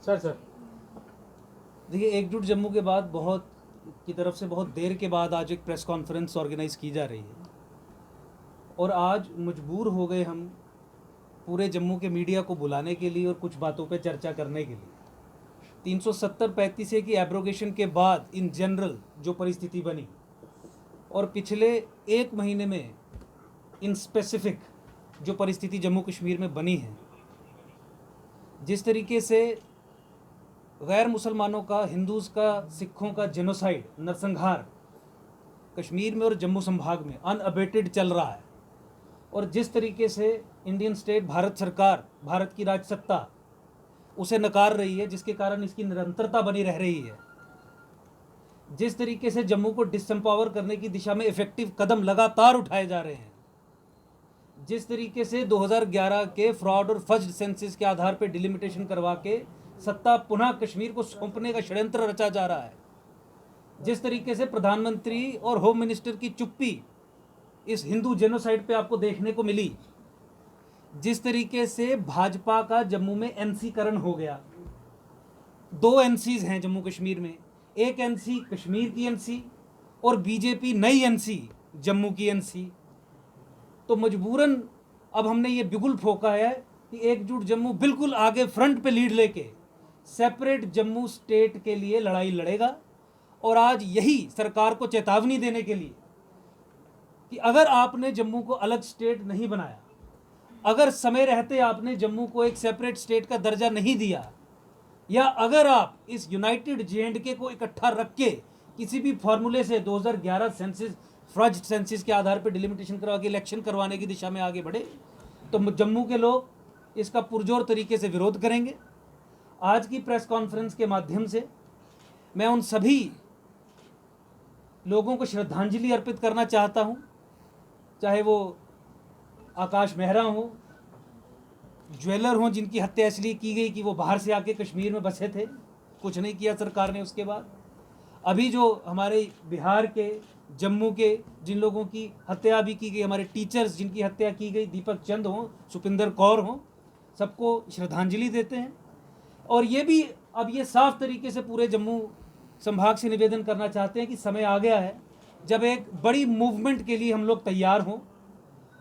Sir देखिए, एकजुट जम्मू के बाद बहुत की तरफ से बहुत देर के बाद आज एक प्रेस कॉन्फ्रेंस ऑर्गेनाइज की जा रही है और आज मजबूर हो गए हम पूरे जम्मू के मीडिया को बुलाने के लिए और कुछ बातों पे चर्चा करने के लिए। 370-35 की एब्रोगेशन के बाद इन जनरल जो परिस्थिति बनी और पिछले एक महीने में इन स्पेसिफिक जो परिस्थिति जम्मू कश्मीर में बनी है, जिस तरीके से गैर मुसलमानों का, हिंदूज़ का, सिखों का जेनोसाइड, नरसंहार कश्मीर में और जम्मू संभाग में अनअबेटेड चल रहा है और जिस तरीके से इंडियन स्टेट, भारत सरकार, भारत की राजसत्ता उसे नकार रही है, जिसके कारण इसकी निरंतरता बनी रह रही है, जिस तरीके से जम्मू को डिसएम्पावर करने की दिशा में इफेक्टिव कदम लगातार उठाए जा रहे हैं, जिस तरीके से 2011 के फ्रॉड और फज्ड सेंसिस के आधार पर डिलिमिटेशन करवा के सत्ता पुनः कश्मीर को सौंपने का षड्यंत्र रचा जा रहा है, जिस तरीके से प्रधानमंत्री और होम मिनिस्टर की चुप्पी इस हिंदू जेनोसाइड पे आपको देखने को मिली, जिस तरीके से भाजपा का जम्मू में एनसीकरण हो गया। 2 एनसीज हैं जम्मू कश्मीर में, एक एनसी कश्मीर की एनसी और बीजेपी नई एनसी जम्मू की एनसी। तो मजबूरन अब हमने ये बिगुल फोका है कि एकजुट जम्मू बिल्कुल आगे फ्रंट पे लीड लेके सेपरेट जम्मू स्टेट के लिए लड़ाई लड़ेगा और आज यही सरकार को चेतावनी देने के लिए कि अगर आपने जम्मू को अलग स्टेट नहीं बनाया, अगर समय रहते आपने जम्मू को एक सेपरेट स्टेट का दर्जा नहीं दिया, या अगर आप इस यूनाइटेड जे.एंड.के को इकट्ठा रख के किसी भी फॉर्मूले से 2011 सेंसिस, फ्रॉड सेंसिस के आधार पर डिलिमिटेशन करवा के इलेक्शन करवाने की दिशा में आगे बढ़े, तो जम्मू के लोग इसका पुरजोर तरीके से विरोध करेंगे। आज की प्रेस कॉन्फ्रेंस के माध्यम से मैं उन सभी लोगों को श्रद्धांजलि अर्पित करना चाहता हूं, चाहे वो आकाश मेहरा हो, ज्वेलर हों जिनकी हत्या इसलिए की गई कि वो बाहर से आके कश्मीर में बसे थे, कुछ नहीं किया सरकार ने उसके बाद। अभी जो हमारे बिहार के, जम्मू के जिन लोगों की हत्या भी की गई, हमारे टीचर्स जिनकी हत्या की गई, दीपक चंद हों, सुपिंदर कौर हों, सबको श्रद्धांजलि देते हैं। और ये भी अब ये साफ तरीके से पूरे जम्मू संभाग से निवेदन करना चाहते हैं कि समय आ गया है जब एक बड़ी मूवमेंट के लिए हम लोग तैयार हों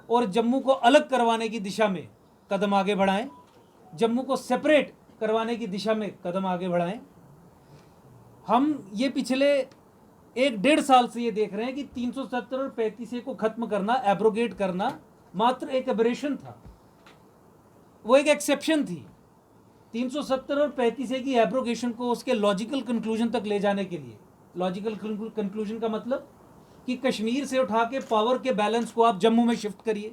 और जम्मू को अलग करवाने की दिशा में कदम आगे बढ़ाएं, जम्मू को सेपरेट करवाने की दिशा में कदम आगे बढ़ाएं। हम ये पिछले 1-1.5 साल से ये देख रहे हैं कि 370 और 35 को खत्म करना, एब्रोगेट करना मात्र एक एबरेशन था, वो एक एक्सेप्शन थी। 370 और 35 की एब्रोगेशन को उसके लॉजिकल कंक्लूजन तक ले जाने के लिए, लॉजिकल कंक्लूजन का मतलब कि कश्मीर से उठा के पावर के बैलेंस को आप जम्मू में शिफ्ट करिए।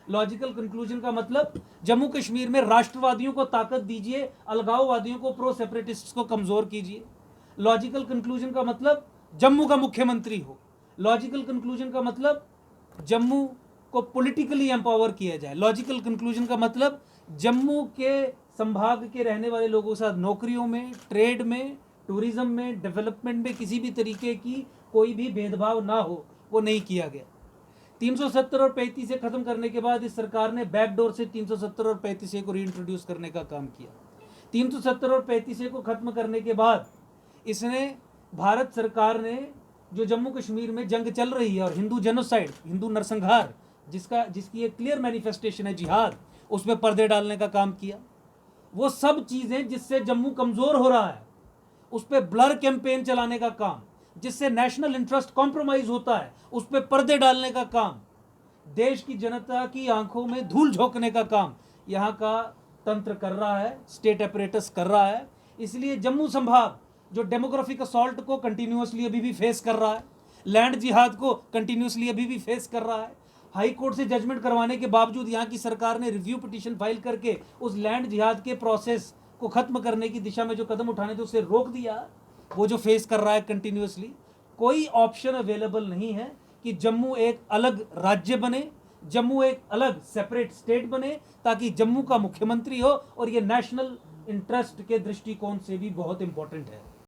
लॉजिकल कंक्लूजन का मतलब जम्मू कश्मीर में राष्ट्रवादियों को ताकत दीजिए, अलगाववादियों को, प्रो सेपरेटिस्ट्स को कमजोर कीजिए। लॉजिकल कंक्लूजन का मतलब जम्मू का मुख्यमंत्री हो। लॉजिकल कंक्लूजन का मतलब जम्मू को पॉलिटिकली एम्पावर किया जाए। लॉजिकल कंक्लूजन का मतलब जम्मू के संभाग के रहने वाले लोगों के साथ नौकरियों में, ट्रेड में, टूरिज्म में, डेवलपमेंट में किसी भी तरीके की कोई भी भेदभाव ना हो, वो नहीं किया गया। 370 और 35 से खत्म करने के बाद इस सरकार ने बैकडोर से 370 और 35 को रीइंट्रोड्यूस करने का काम किया। 370 और 35 को खत्म करने के बाद इसने, भारत सरकार ने जो जम्मू कश्मीर में जंग चल रही है और हिंदू जेनोसाइड, हिंदू नरसंहार जिसकी एक क्लियर मैनिफेस्टेशन है जिहाद, उसमें पर्दे डालने का काम किया। वो सब चीज़ें जिससे जम्मू कमज़ोर हो रहा है उस पर ब्लर कैंपेन चलाने का काम, जिससे नेशनल इंटरेस्ट कॉम्प्रोमाइज होता है उस पर पर्दे डालने का काम, देश की जनता की आंखों में धूल झोंकने का काम यहाँ का तंत्र कर रहा है, स्टेट अपरेटस कर रहा है। इसलिए जम्मू संभाग जो डेमोग्राफिक असॉल्ट को कंटिन्यूसली अभी भी फेस कर रहा है, लैंड जिहाद को कंटिन्यूसली अभी भी फेस कर रहा है। हाई कोर्ट से जजमेंट करवाने के बावजूद यहाँ की सरकार ने रिव्यू पिटीशन फाइल करके उस लैंड जिहाद के प्रोसेस को खत्म करने की दिशा में जो कदम उठाने थे उसे रोक दिया। वो जो फेस कर रहा है कंटिन्यूसली, कोई ऑप्शन अवेलेबल नहीं है कि जम्मू एक अलग राज्य बने, जम्मू एक अलग सेपरेट स्टेट बने, ताकि जम्मू का मुख्यमंत्री हो। और ये नेशनल इंटरेस्ट के दृष्टिकोण से भी बहुत इंपॉर्टेंट है।